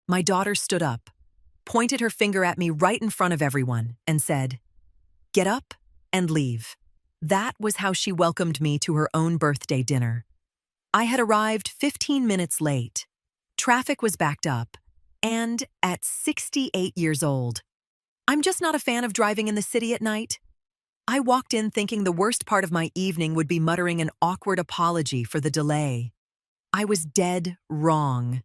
My daughter stood up, pointed her finger at me right in front of everyone, and said, "Get up and leave." That was how she welcomed me to her own birthday dinner. I had arrived 15 minutes late. Traffic was backed up, and at 68 years old, I'm just not a fan of driving in the city at night. I walked in thinking the worst part of my evening would be muttering an awkward apology for the delay. I was dead wrong.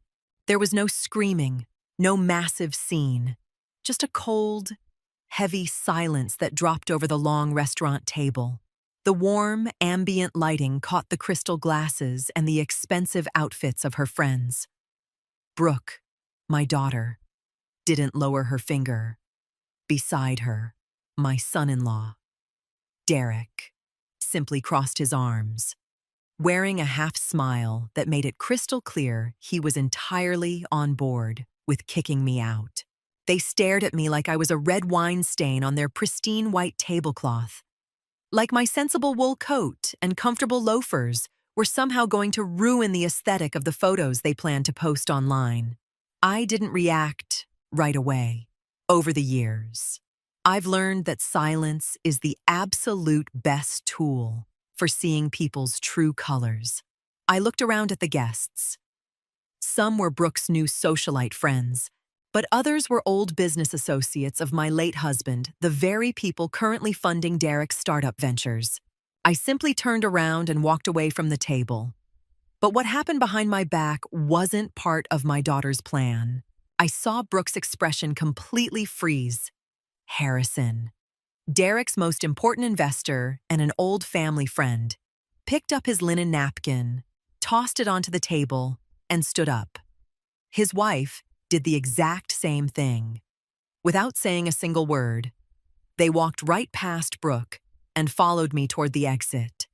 There was no screaming, no massive scene, just a cold, heavy silence that dropped over the long restaurant table. The warm, ambient lighting caught the crystal glasses and the expensive outfits of her friends. Brooke, my daughter, didn't lower her finger. Beside her, my son-in-law, Derek, simply crossed his arms, wearing a half smile that made it crystal clear he was entirely on board with kicking me out. They stared at me like I was a red wine stain on their pristine white tablecloth, like my sensible wool coat and comfortable loafers were somehow going to ruin the aesthetic of the photos they planned to post online. I didn't react right away. Over the years, I've learned that silence is the absolute best tool for seeing people's true colors. I looked around at the guests. Some were Brooke's new socialite friends, but others were old business associates of my late husband, the very people currently funding Derek's startup ventures. I simply turned around and walked away from the table. But what happened behind my back wasn't part of my daughter's plan. I saw Brooke's expression completely freeze. Harrison, Derek's most important investor and an old family friend, picked up his linen napkin, tossed it onto the table, and stood up. His wife did the exact same thing. Without saying a single word, they walked right past Brooke and followed me toward the exit.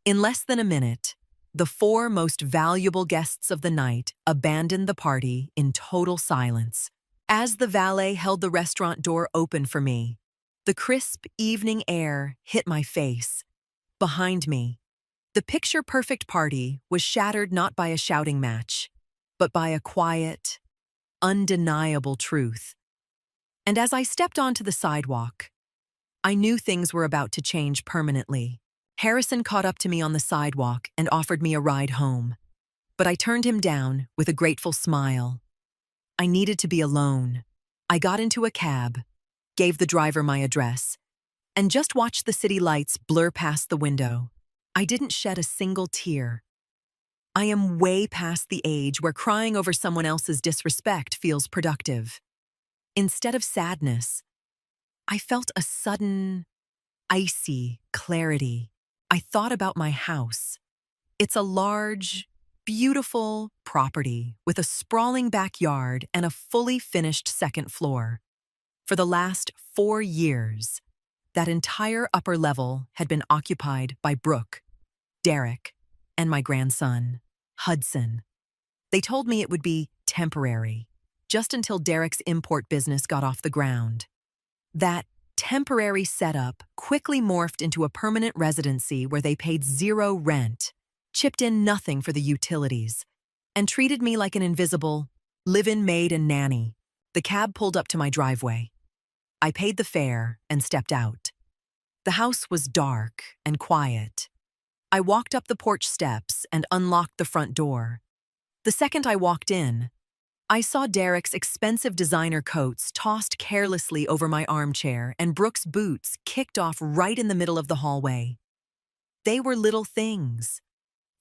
In less than a minute, the four most valuable guests of the night abandoned the party in total silence. As the valet held the restaurant door open for me, the crisp evening air hit my face. Behind me, the picture-perfect party was shattered not by a shouting match, but by a quiet, undeniable truth. And as I stepped onto the sidewalk, I knew things were about to change permanently. Harrison caught up to me on the sidewalk and offered me a ride home, but I turned him down with a grateful smile. I needed to be alone. I got into a cab, gave the driver my address, and just watched the city lights blur past the window. I didn't shed a single tear. I am way past the age where crying over someone else's disrespect feels productive. Instead of sadness, I felt a sudden, icy clarity. I thought about my house. It's a large, beautiful property with a sprawling backyard and a fully finished second floor. For the last 4 years, that entire upper level had been occupied by Brooke, Derek, and my grandson, Hudson. They told me it would be temporary, just until Derek's import business got off the ground. That temporary setup quickly morphed into a permanent residency where they paid zero rent, chipped in nothing for the utilities, and treated me like an invisible live-in maid and nanny. The cab pulled up to my driveway. I paid the fare and stepped out. The house was dark and quiet. I walked up the porch steps and unlocked the front door. The second I walked in, I saw Derek's expensive designer coats tossed carelessly over my armchair and Brooke's boots kicked off right in the middle of the hallway. They were little things.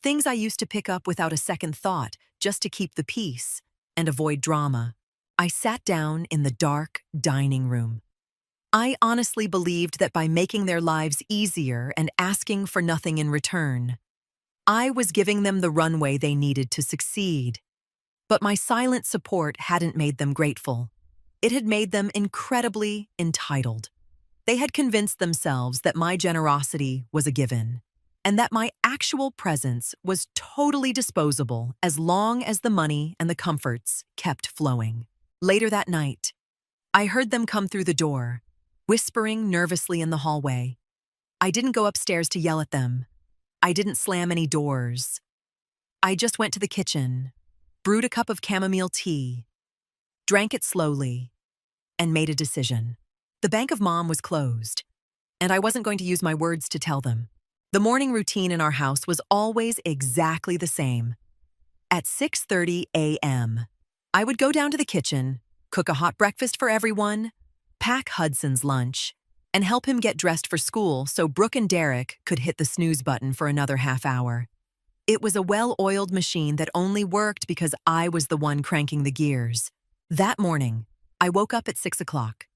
Things I used to pick up without a second thought, just to keep the peace and avoid drama. I sat down in the dark dining room. I honestly believed that by making their lives easier and asking for nothing in return, I was giving them the runway they needed to succeed. But my silent support hadn't made them grateful. It had made them incredibly entitled. They had convinced themselves that my generosity was a given, and that my actual presence was totally disposable as long as the money and the comforts kept flowing. Later that night, I heard them come through the door, whispering nervously in the hallway. I didn't go upstairs to yell at them. I didn't slam any doors. I just went to the kitchen, brewed a cup of chamomile tea, drank it slowly, and made a decision. The Bank of Mom was closed, and I wasn't going to use my words to tell them. The morning routine in our house was always exactly the same. At 6:30 a.m., I would go down to the kitchen, cook a hot breakfast for everyone, pack Hudson's lunch, and help him get dressed for school so Brooke and Derek could hit the snooze button for another half hour. It was a well-oiled machine that only worked because I was the one cranking the gears. That morning, I woke up at 6 o'clock.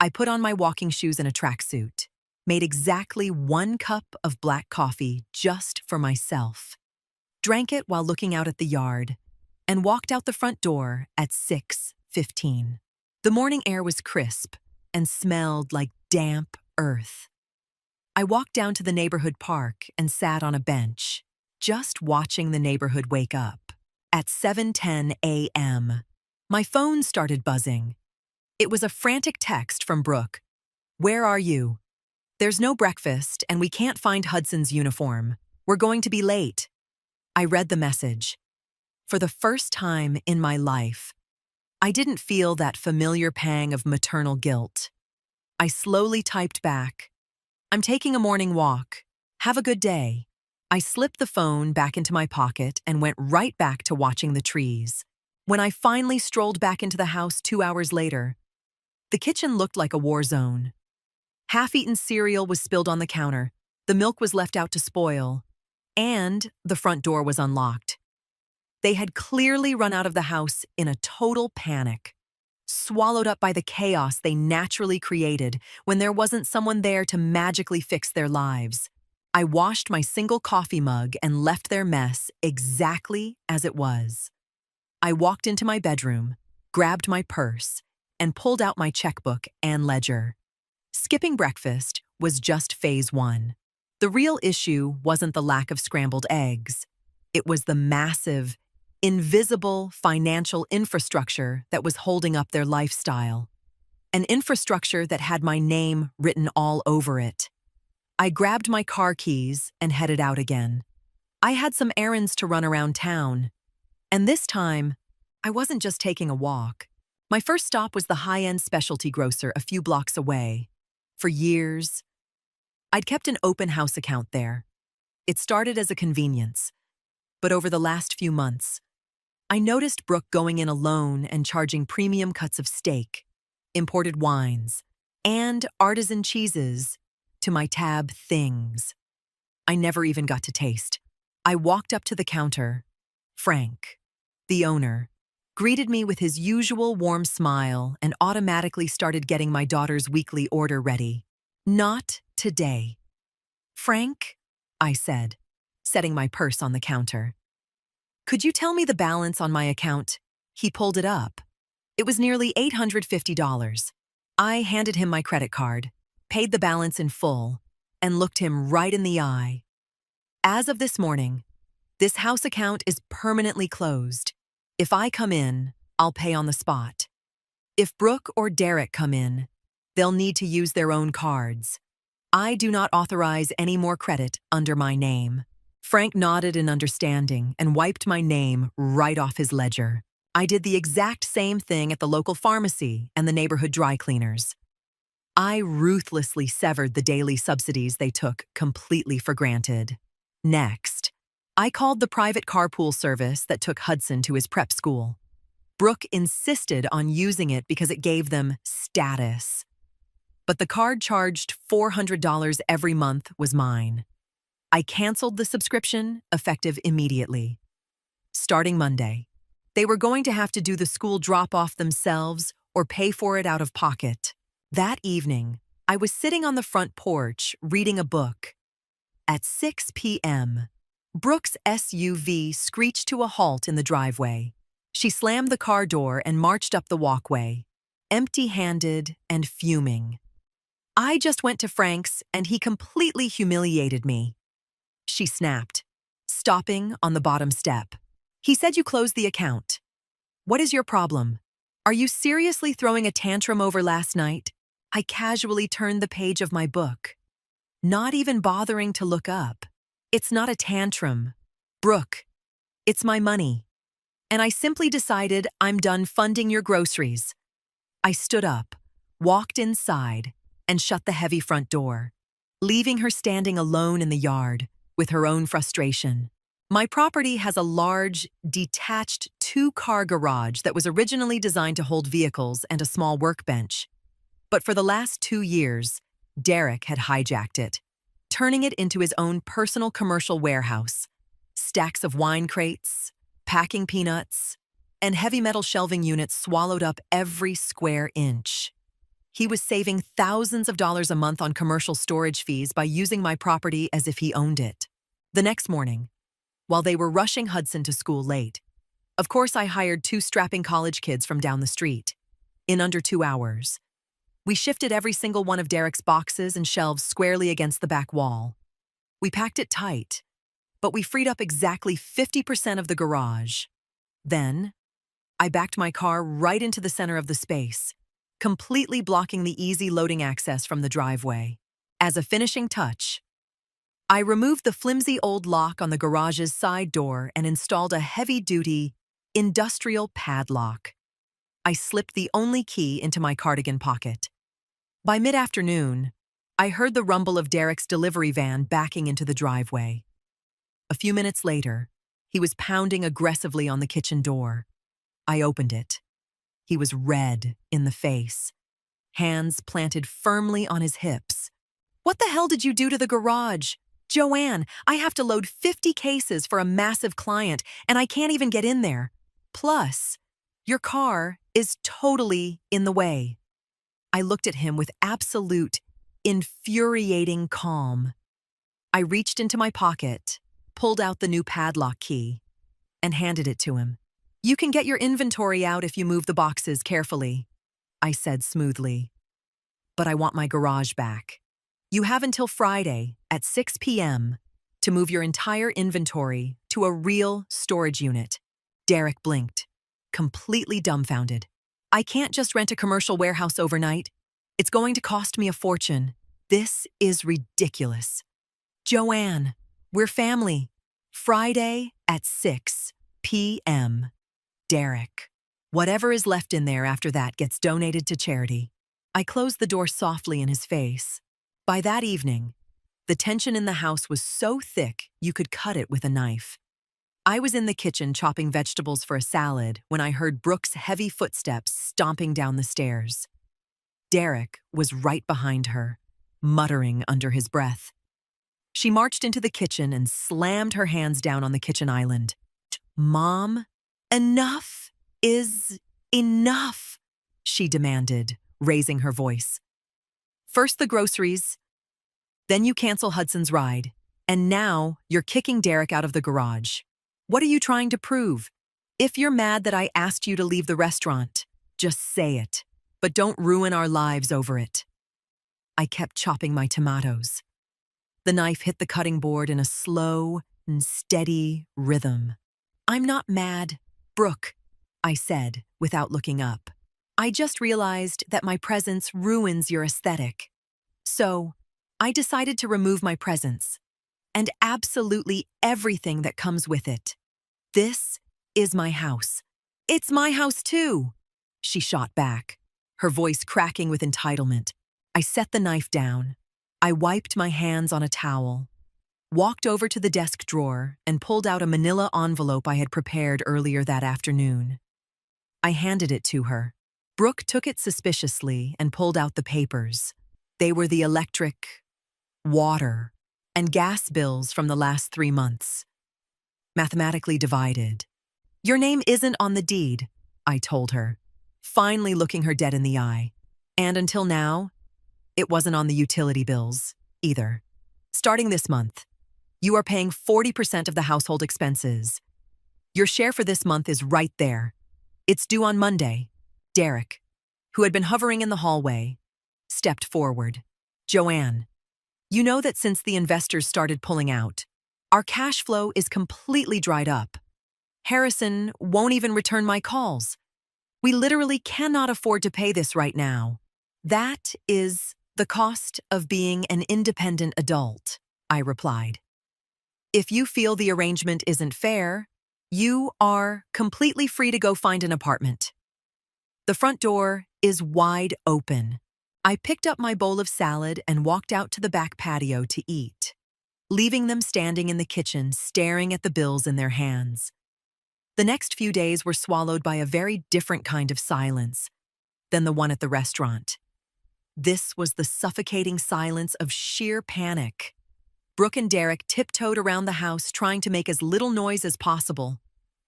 I put on my walking shoes and a tracksuit, made exactly 1 cup of black coffee just for myself, drank it while looking out at the yard, and walked out the front door at 6:15. The morning air was crisp and smelled like damp earth. I walked down to the neighborhood park and sat on a bench, just watching the neighborhood wake up. At 7:10 a.m., my phone started buzzing. It was a frantic text from Brooke. "Where are you? There's no breakfast and we can't find Hudson's uniform. We're going to be late." I read the message. For the first time in my life, I didn't feel that familiar pang of maternal guilt. I slowly typed back, "I'm taking a morning walk. Have a good day." I slipped the phone back into my pocket and went right back to watching the trees. When I finally strolled back into the house 2 hours later, the kitchen looked like a war zone. Half-eaten cereal was spilled on the counter, the milk was left out to spoil, and the front door was unlocked. They had clearly run out of the house in a total panic, swallowed up by the chaos they naturally created when there wasn't someone there to magically fix their lives. I washed my single coffee mug and left their mess exactly as it was. I walked into my bedroom, grabbed my purse, and pulled out my checkbook and ledger. Skipping breakfast was just phase 1. The real issue wasn't the lack of scrambled eggs. It was the massive, invisible financial infrastructure that was holding up their lifestyle. An infrastructure that had my name written all over it. I grabbed my car keys and headed out again. I had some errands to run around town. And this time, I wasn't just taking a walk. My first stop was the high-end specialty grocer a few blocks away. For years, I'd kept an open house account there. It started as a convenience, but over the last few months, I noticed Brooke going in alone and charging premium cuts of steak, imported wines, and artisan cheeses to my tab things. I never even got to taste. I walked up to the counter. Frank, the owner, greeted me with his usual warm smile and automatically started getting my daughter's weekly order ready. "Not today." "Frank," I said, setting my purse on the counter. "Could you tell me the balance on my account?" He pulled it up. It was nearly $850. I handed him my credit card, paid the balance in full, and looked him right in the eye. "As of this morning, this house account is permanently closed. If I come in, I'll pay on the spot. If Brooke or Derek come in, they'll need to use their own cards. I do not authorize any more credit under my name." Frank nodded in understanding and wiped my name right off his ledger. I did the exact same thing at the local pharmacy and the neighborhood dry cleaners. I ruthlessly severed the daily subsidies they took completely for granted. Next, I called the private carpool service that took Hudson to his prep school. Brooke insisted on using it because it gave them status. But the card charged $400 every month was mine. I canceled the subscription, effective immediately. Starting Monday, they were going to have to do the school drop-off themselves or pay for it out of pocket. That evening, I was sitting on the front porch reading a book. At 6 p.m., Brooke's SUV screeched to a halt in the driveway. She slammed the car door and marched up the walkway, empty-handed and fuming. I just went to Frank's and he completely humiliated me. She snapped, stopping on the bottom step. "He said you closed the account. What is your problem? Are you seriously throwing a tantrum over last night?" I casually turned the page of my book, not even bothering to look up. "It's not a tantrum. Brooke, it's my money. and I simply decided I'm done funding your groceries. I stood up, walked inside, and shut the heavy front door, leaving her standing alone in the yard with her own frustration. My property has a large, detached two-car garage that was originally designed to hold vehicles and a small workbench. But for the last 2 years, Derek had hijacked it, turning it into his own personal commercial warehouse. Stacks of wine crates, packing peanuts, and heavy metal shelving units swallowed up every square inch. He was saving thousands of dollars a month on commercial storage fees by using my property as if he owned it. The next morning, while they were rushing Hudson to school late, of course I hired 2 strapping college kids from down the street. In under 2 hours, we shifted every single one of Derek's boxes and shelves squarely against the back wall. We packed it tight, but we freed up exactly 50% of the garage. Then, I backed my car right into the center of the space, completely blocking the easy loading access from the driveway. As a finishing touch, I removed the flimsy old lock on the garage's side door and installed a heavy-duty, industrial padlock. I slipped the only key into my cardigan pocket. By mid-afternoon, I heard the rumble of Derek's delivery van backing into the driveway. A few minutes later, he was pounding aggressively on the kitchen door. I opened it. He was red in the face, hands planted firmly on his hips. "What the hell did you do to the garage? Joanne, I have to load 50 cases for a massive client, and I can't even get in there. Plus, your car is totally in the way." I looked at him with absolute, infuriating calm. I reached into my pocket, pulled out the new padlock key, and handed it to him. "You can get your inventory out if you move the boxes carefully," I said smoothly. "But I want my garage back. You have until Friday at 6 p.m. to move your entire inventory to a real storage unit." Derek blinked, completely dumbfounded. "I can't just rent a commercial warehouse overnight. It's going to cost me a fortune. This is ridiculous." "Joanne, we're family. Friday at 6 p.m. Derek. Whatever is left in there after that gets donated to charity." I closed the door softly in his face. By that evening, the tension in the house was so thick you could cut it with a knife. I was in the kitchen chopping vegetables for a salad when I heard Brooke's heavy footsteps stomping down the stairs. Derek was right behind her, muttering under his breath. She marched into the kitchen and slammed her hands down on the kitchen island. "Mom, enough is enough," she demanded, raising her voice. "First the groceries, then you cancel Hudson's ride, and now you're kicking Derek out of the garage. What are you trying to prove? If you're mad that I asked you to leave the restaurant, just say it, but don't ruin our lives over it." I kept chopping my tomatoes. The knife hit the cutting board in a slow and steady rhythm. "I'm not mad, Brooke," I said without looking up. "I just realized that my presence ruins your aesthetic. So, I decided to remove my presence, and absolutely everything that comes with it. This is my house. It's my house too," she shot back, her voice cracking with entitlement. I set the knife down. I wiped my hands on a towel, walked over to the desk drawer, and pulled out a manila envelope I had prepared earlier that afternoon. I handed it to her. Brooke took it suspiciously and pulled out the papers. They were the electric, water, and gas bills from the last 3 months, mathematically divided. "Your name isn't on the deed," I told her, finally looking her dead in the eye. "And until now, it wasn't on the utility bills, either. Starting this month, you are paying 40% of the household expenses. Your share for this month is right there. It's due on Monday." Derek, who had been hovering in the hallway, stepped forward. "Joanne, you know that since the investors started pulling out, our cash flow is completely dried up. Harrison won't even return my calls. We literally cannot afford to pay this right now. That is the cost of being an independent adult," I replied. "If you feel the arrangement isn't fair, You are completely free to go find an apartment. The front door is wide open. I picked up my bowl of salad and walked out to the back patio to eat, leaving them standing in the kitchen staring at the bills in their hands. The next few days were swallowed by a very different kind of silence than the one at the restaurant. This was the suffocating silence of sheer panic. Brooke and Derek tiptoed around the house trying to make as little noise as possible,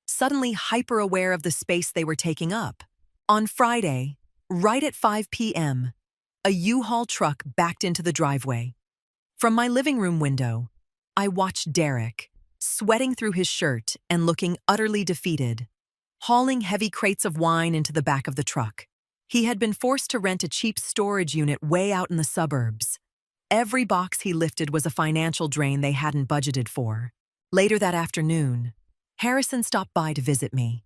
suddenly hyper-aware of the space they were taking up. On Friday, right at 5 p.m., a U-Haul truck backed into the driveway. From my living room window, I watched Derek, sweating through his shirt and looking utterly defeated, hauling heavy crates of wine into the back of the truck. He had been forced to rent a cheap storage unit way out in the suburbs. Every box he lifted was a financial drain they hadn't budgeted for. Later that afternoon, Harrison stopped by to visit me.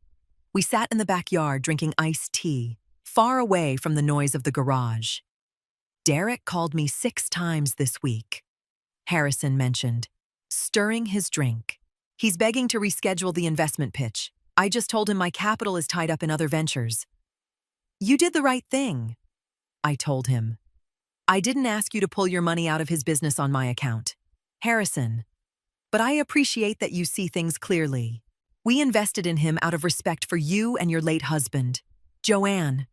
We sat in the backyard drinking iced tea, far away from the noise of the garage. Derek called me 6 times this week, Harrison mentioned, stirring his drink. He's begging to reschedule the investment pitch. I just told him my capital is tied up in other ventures. You did the right thing, I told him. I didn't ask you to pull your money out of his business on my account, Harrison, but I appreciate that you see things clearly. We invested in him out of respect for you and your late husband, Joanne.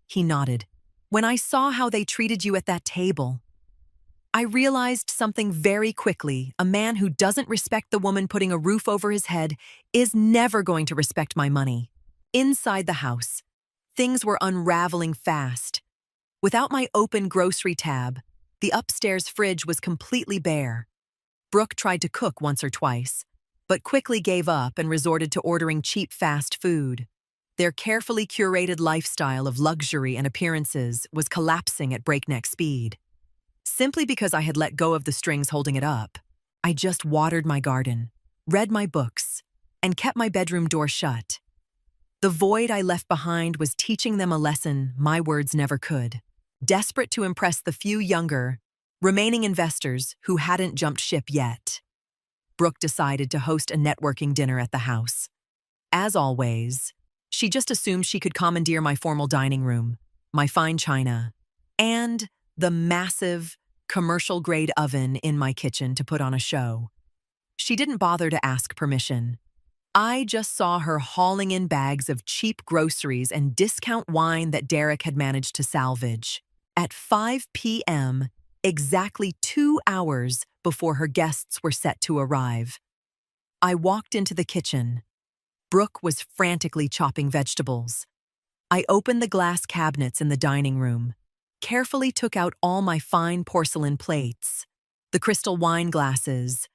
He nodded. When I saw how they treated you at that table, I realized something very quickly. A man who doesn't respect the woman putting a roof over his head is never going to respect my money. Inside the house, things were unraveling fast. Without my open grocery tab, the upstairs fridge was completely bare. Brooke tried to cook once or twice, but quickly gave up and resorted to ordering cheap fast food. Their carefully curated lifestyle of luxury and appearances was collapsing at breakneck speed. Simply because I had let go of the strings holding it up, I just watered my garden, read my books, and kept my bedroom door shut. The void I left behind was teaching them a lesson my words never could. Desperate to impress the few younger, remaining investors who hadn't jumped ship yet, Brooke decided to host a networking dinner at the house. As always, she just assumed she could commandeer my formal dining room, my fine china, and the massive, commercial-grade oven in my kitchen to put on a show. She didn't bother to ask permission. I just saw her hauling in bags of cheap groceries and discount wine that Derek had managed to salvage. At 5 p.m., exactly 2 hours before her guests were set to arrive, I walked into the kitchen. Brooke was frantically chopping vegetables. I opened the glass cabinets in the dining room, carefully took out all my fine porcelain plates, the crystal wine glasses,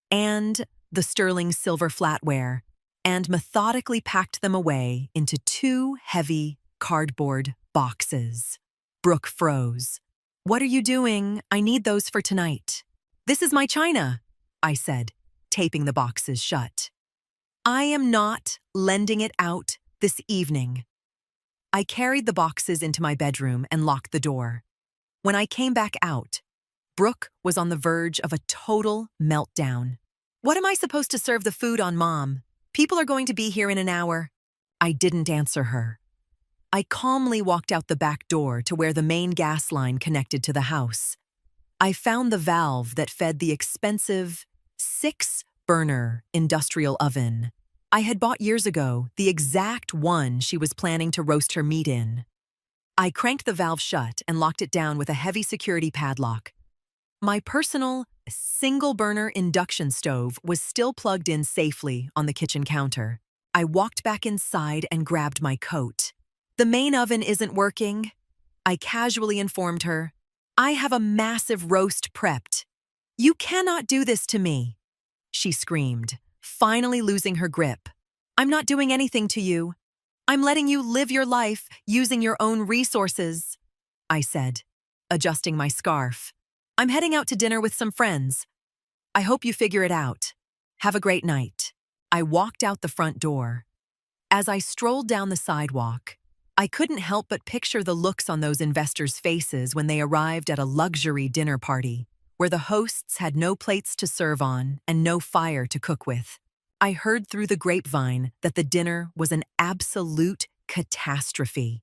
and the sterling silver flatware, and methodically packed them away into 2 heavy cardboard boxes. Brooke froze. What are you doing? I need those for tonight. This is my china, I said, taping the boxes shut. I am not lending it out this evening. I carried the boxes into my bedroom and locked the door. When I came back out, Brooke was on the verge of a total meltdown. What am I supposed to serve the food on, Mom? People are going to be here in an hour. I didn't answer her. I calmly walked out the back door to where the main gas line connected to the house. I found the valve that fed the expensive 6-burner industrial oven I had bought years ago, the exact one she was planning to roast her meat in. I cranked the valve shut and locked it down with a heavy security padlock. My personal, single-burner induction stove was still plugged in safely on the kitchen counter. I walked back inside and grabbed my coat. The main oven isn't working, I casually informed her. I have a massive roast prepped. You cannot do this to me, she screamed, finally losing her grip. I'm not doing anything to you. I'm letting you live your life using your own resources, I said, adjusting my scarf. I'm heading out to dinner with some friends. I hope you figure it out. Have a great night. I walked out the front door. As I strolled down the sidewalk, I couldn't help but picture the looks on those investors' faces when they arrived at a luxury dinner party, where the hosts had no plates to serve on and no fire to cook with. I heard through the grapevine that the dinner was an absolute catastrophe.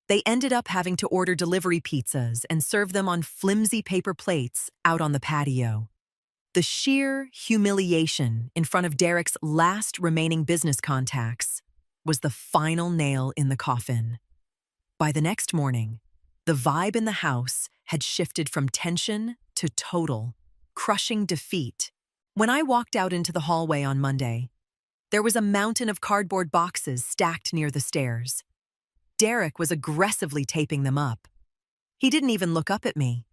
They ended up having to order delivery pizzas and serve them on flimsy paper plates out on the patio. The sheer humiliation in front of Derek's last remaining business contacts was the final nail in the coffin. By the next morning, the vibe in the house had shifted from tension to total, crushing defeat. When I walked out into the hallway on Monday, there was a mountain of cardboard boxes stacked near the stairs. Derek was aggressively taping them up. He didn't even look up at me.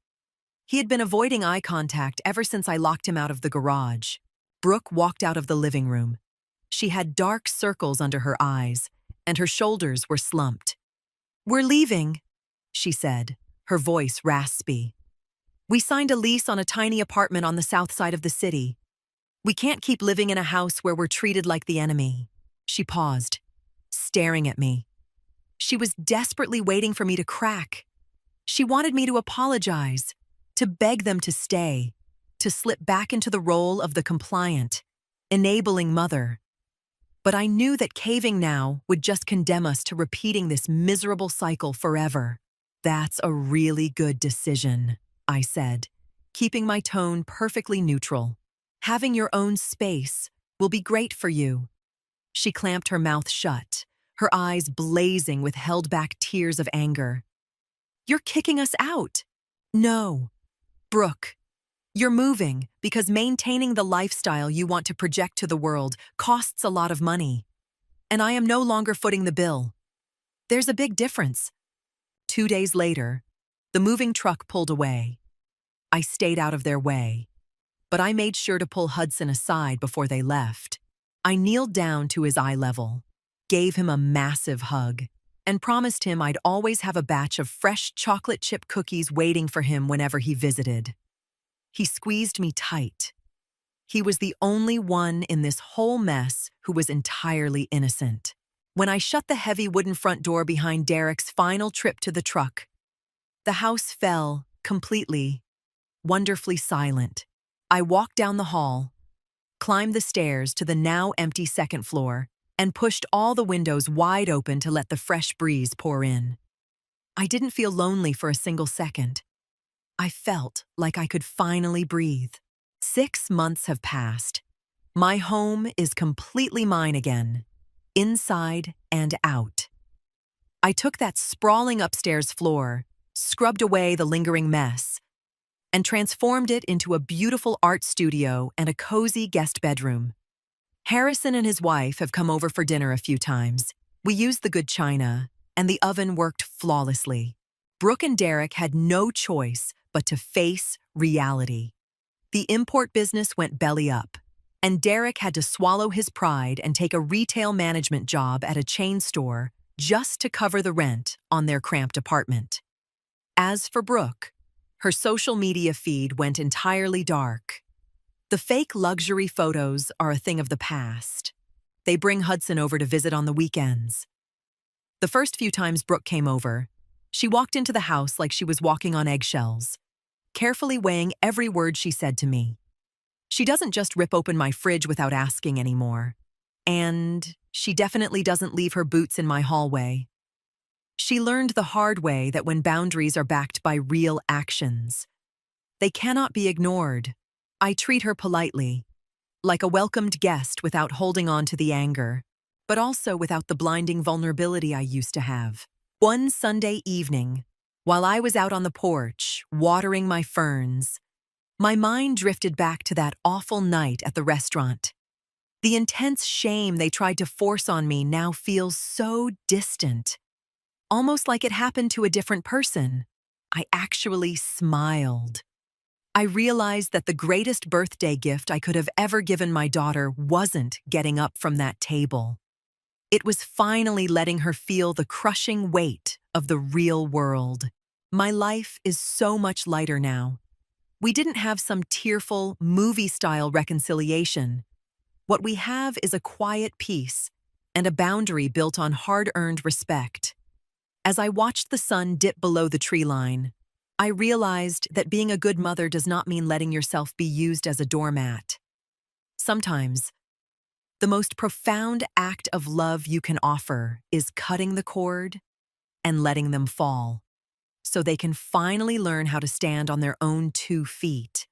He had been avoiding eye contact ever since I locked him out of the garage. Brooke walked out of the living room. She had dark circles under her eyes, and her shoulders were slumped. "We're leaving," she said, her voice raspy. "We signed a lease on a tiny apartment on the south side of the city. We can't keep living in a house where we're treated like the enemy." She paused, staring at me. She was desperately waiting for me to crack. She wanted me to apologize, to beg them to stay, to slip back into the role of the compliant, enabling mother. But I knew that caving now would just condemn us to repeating this miserable cycle forever. "That's a really good decision," I said, keeping my tone perfectly neutral. "Having your own space will be great for you." She clamped her mouth shut, her eyes blazing with held-back tears of anger. "You're kicking us out." "No. Brooke, you're moving because maintaining the lifestyle you want to project to the world costs a lot of money. And I am no longer footing the bill. There's a big difference." 2 days later, the moving truck pulled away. I stayed out of their way, but I made sure to pull Hudson aside before they left. I kneeled down to his eye level, gave him a massive hug, and promised him I'd always have a batch of fresh chocolate chip cookies waiting for him whenever he visited. He squeezed me tight. He was the only one in this whole mess who was entirely innocent. When I shut the heavy wooden front door behind Derek's final trip to the truck, the house fell completely, wonderfully silent. I walked down the hall, climbed the stairs to the now empty second floor, and pushed all the windows wide open to let the fresh breeze pour in. I didn't feel lonely for a single second. I felt like I could finally breathe. 6 months have passed. My home is completely mine again, inside and out. I took that sprawling upstairs floor, scrubbed away the lingering mess, and transformed it into a beautiful art studio and a cozy guest bedroom. Harrison and his wife have come over for dinner a few times. We used the good china, and the oven worked flawlessly. Brooke and Derek had no choice but to face reality. The import business went belly up, and Derek had to swallow his pride and take a retail management job at a chain store just to cover the rent on their cramped apartment. As for Brooke, her social media feed went entirely dark. The fake luxury photos are a thing of the past. They bring Hudson over to visit on the weekends. The first few times Brooke came over, she walked into the house like she was walking on eggshells, carefully weighing every word she said to me. She doesn't just rip open my fridge without asking anymore. And she definitely doesn't leave her boots in my hallway. She learned the hard way that when boundaries are backed by real actions, they cannot be ignored. I treat her politely, like a welcomed guest without holding on to the anger, but also without the blinding vulnerability I used to have. One Sunday evening, while I was out on the porch, watering my ferns, my mind drifted back to that awful night at the restaurant. The intense shame they tried to force on me now feels so distant, almost like it happened to a different person. I actually smiled. I realized that the greatest birthday gift I could have ever given my daughter wasn't getting up from that table. It was finally letting her feel the crushing weight of the real world. My life is so much lighter now. We didn't have some tearful, movie-style reconciliation. What we have is a quiet peace and a boundary built on hard-earned respect. As I watched the sun dip below the tree line, I realized that being a good mother does not mean letting yourself be used as a doormat. Sometimes, The most profound act of love you can offer is cutting the cord and letting them fall, so they can finally learn how to stand on their own 2 feet.